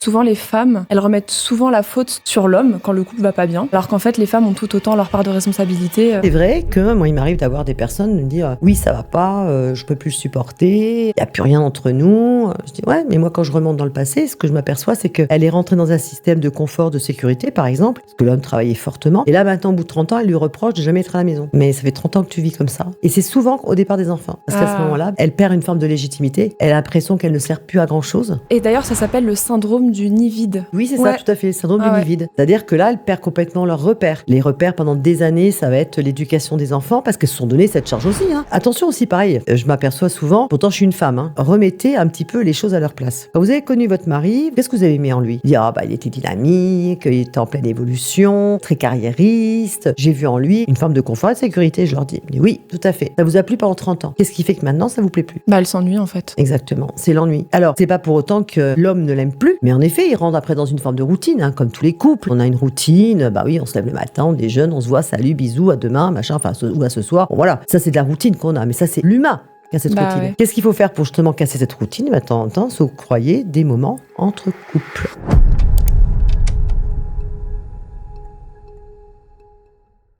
Souvent, les femmes, elles remettent souvent la faute sur l'homme quand le couple va pas bien, alors qu'en fait, les femmes ont tout autant leur part de responsabilité. C'est vrai que moi, il m'arrive d'avoir des personnes me dire oui, ça va pas, je peux plus le supporter, il y a plus rien entre nous. Je dis ouais, mais moi, quand je remonte dans le passé, ce que je m'aperçois, c'est qu'elle est rentrée dans un système de confort, de sécurité, par exemple, parce que l'homme travaillait fortement. Et là, maintenant, au bout de 30 ans, elle lui reproche de jamais être à la maison. Mais ça fait 30 ans que tu vis comme ça. Et c'est souvent au départ des enfants, parce qu'à ce moment-là, elle perd une forme de légitimité. Elle a l'impression qu'elle ne sert plus à grand chose. Et d'ailleurs, ça s'appelle le syndrome du nid vide. Oui, c'est ça, tout à fait, le syndrome du nid vide. C'est-à-dire que là, elle perd complètement leurs repères. Les repères, pendant des années, ça va être l'éducation des enfants, parce qu'elles se sont donné cette charge aussi. Attention aussi, pareil, je m'aperçois souvent, pourtant je suis une femme, remettez un petit peu les choses à leur place. Quand vous avez connu votre mari, qu'est-ce que vous avez aimé en lui? Il dit, il était dynamique, il était en pleine évolution, très carriériste, j'ai vu en lui une forme de confort et de sécurité. Je leur dis, oui, tout à fait. Ça vous a plu pendant 30 ans. Qu'est-ce qui fait que maintenant, ça vous plaît plus? Elle s'ennuie en fait. Exactement, c'est l'ennui. Alors, c'est pas pour autant que l'homme ne l'aime plus, mais en effet, il rentre après dans une forme de routine, comme tous les couples. On a une routine, on se lève le matin, on déjeune, on se voit, salut, bisous, à demain, machin, ou à ce soir. Bon, voilà, ça c'est de la routine qu'on a, mais ça c'est l'humain qui a cette routine. Ouais. Qu'est-ce qu'il faut faire pour justement casser cette routine? De temps en temps, se croyez des moments entre couples.